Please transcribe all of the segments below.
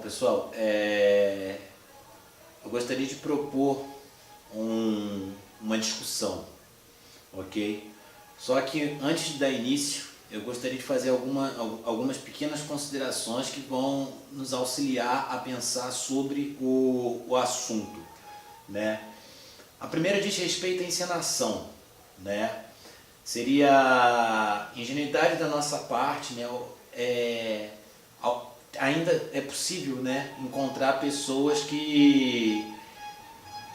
pessoal, eu gostaria de propor uma discussão, ok? Só que antes de dar início, eu gostaria de fazer algumas pequenas considerações que vão nos auxiliar a pensar sobre o assunto, né? A primeira diz respeito à encenação, né? Seria ingenuidade da nossa parte, né? Ainda é possível, né, encontrar pessoas que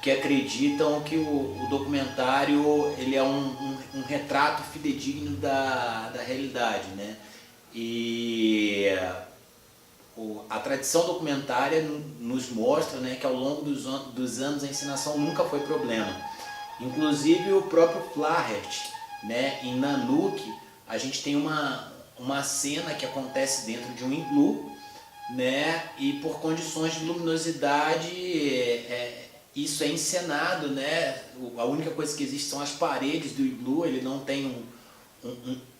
acreditam que o documentário ele é um retrato fidedigno da realidade, né? E a tradição documentária nos mostra, né, que ao longo dos anos a encenação nunca foi problema. Inclusive o próprio Flaherty, né, em Nanook, a gente tem uma cena que acontece dentro de um iglu, né, e por condições de luminosidade isso é encenado, né? A única coisa que existe são as paredes do iglu, ele não tem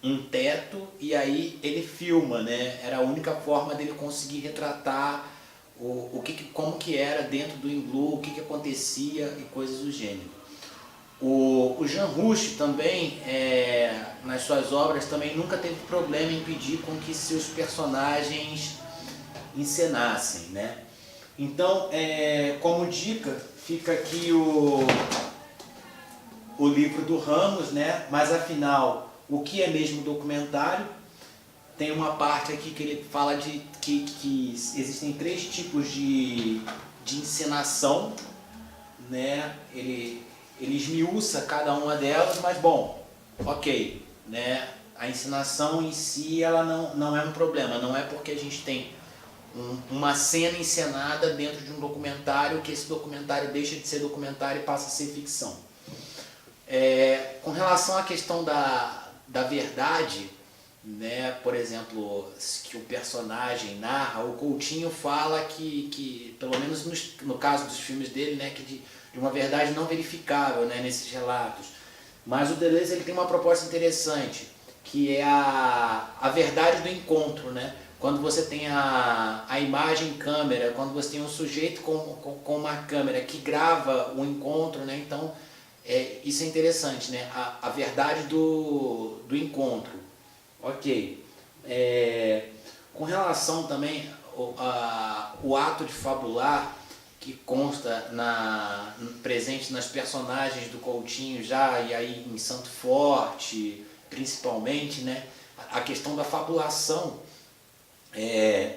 um teto, e aí ele filma, né? Era a única forma dele conseguir retratar como que era dentro do iglu, o que acontecia e coisas do gênero. O Jean Rouch também, nas suas obras, também nunca teve problema em pedir com que seus personagens encenassem, né? Então, como dica, fica aqui o livro do Ramos, né? Mas afinal, o que é mesmo documentário? Tem uma parte aqui que ele fala de que existem 3 tipos de encenação, né? Ele esmiuça cada uma delas, mas bom, ok, né? A encenação em si ela não é um problema, não é porque a gente tem uma cena encenada dentro de um documentário que esse documentário deixa de ser documentário e passa a ser ficção. Com relação à questão da verdade, né, por exemplo, que o personagem narra, o Coutinho fala que pelo menos no caso dos filmes dele, né, que de uma verdade não verificável, né, nesses relatos. Mas o Deleuze ele tem uma proposta interessante, que é a verdade do encontro, né? Quando você tem a imagem em câmera, quando você tem um sujeito com uma câmera que grava o encontro, né? Então, isso é interessante, né? A verdade do encontro. Ok. Com relação também ao ato de fabular, que consta presente nas personagens do Coutinho já, e aí em Santo Forte, principalmente, né? A questão da fabulação.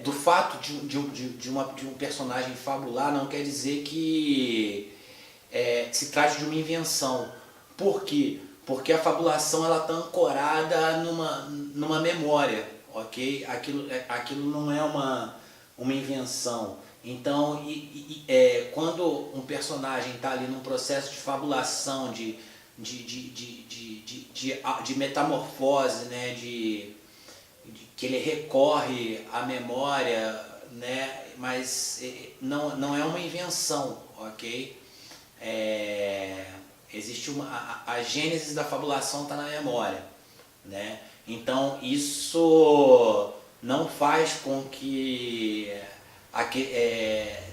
Do fato de um personagem fabular não quer dizer que se trate de uma invenção. Por quê? Porque a fabulação está ancorada numa memória, ok? Aquilo não é uma invenção. Então, quando um personagem está ali num processo de fabulação, de metamorfose, né? Que ele recorre à memória, né? Mas não é uma invenção, ok? Existe a gênese da fabulação está na memória, né? Então isso não faz com que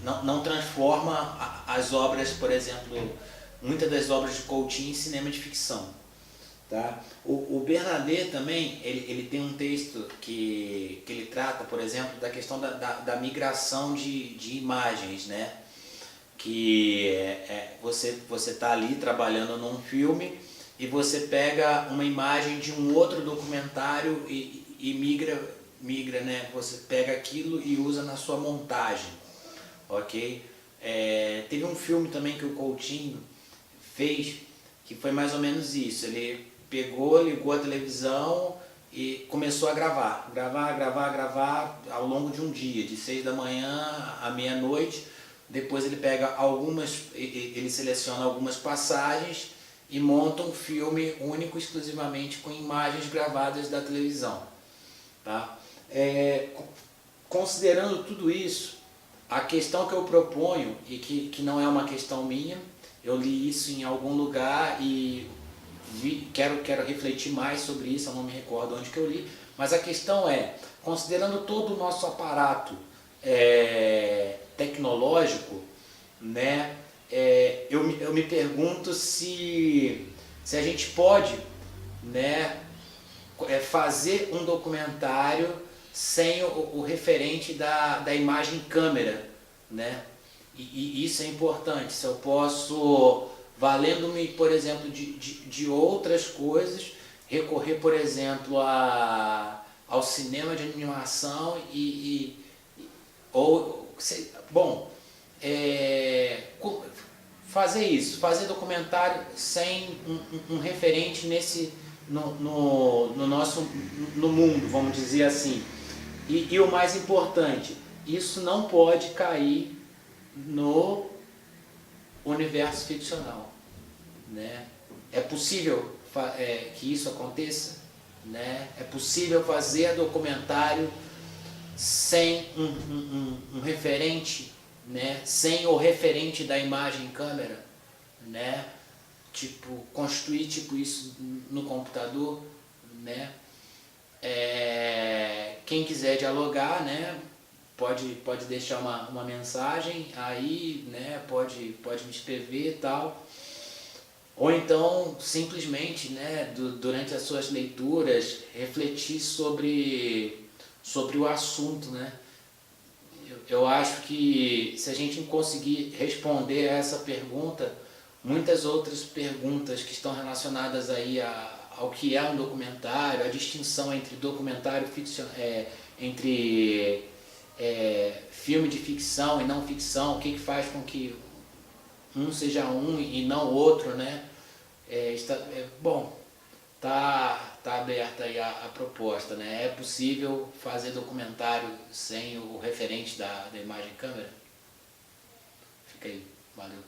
não transforma as obras, por exemplo, muitas das obras de Coutinho em cinema de ficção. Tá? O Bernadet também, ele tem um texto que ele trata, por exemplo, da questão da migração de imagens, né? Que você está ali trabalhando num filme e você pega uma imagem de um outro documentário e migra, né? Você pega aquilo e usa na sua montagem, ok? Teve um filme também que o Coutinho fez que foi mais ou menos isso. Ele pegou, ligou a televisão e começou a gravar ao longo de um dia, de 6 da manhã à meia-noite. Depois ele pega ele seleciona algumas passagens e monta um filme único, exclusivamente com imagens gravadas da televisão. Tá? Considerando tudo isso, a questão que eu proponho, e que não é uma questão minha, eu li isso em algum lugar e quero refletir mais sobre isso, eu não me recordo onde que eu li, mas a questão considerando todo o nosso aparato tecnológico, né? Eu me pergunto se a gente pode, né, fazer um documentário sem o referente da imagem câmera, né? E isso é importante. Se eu posso, valendo-me, por exemplo, de outras coisas, recorrer, por exemplo, ao cinema de animação bom, fazer isso, fazer documentário sem um referente no mundo, vamos dizer assim. E o mais importante, isso não pode cair no universo ficcional, né? É possível que isso aconteça, né? É possível fazer documentário sem um referente, né? Sem o referente da imagem em câmera, né? Tipo, construir tipo isso no computador, né? Quem quiser dialogar, né? Pode deixar uma mensagem aí, né? Pode me escrever e tal. Ou então, simplesmente, né, durante as suas leituras, refletir sobre o assunto, né? Eu acho que se a gente conseguir responder a essa pergunta, muitas outras perguntas que estão relacionadas aí ao que é um documentário, a distinção entre documentário entre filme de ficção e não ficção, o que faz com que um seja um e não outro, né? Bom, tá aberta aí a proposta, né? É possível fazer documentário sem o referente da imagem câmera? Fica aí, valeu.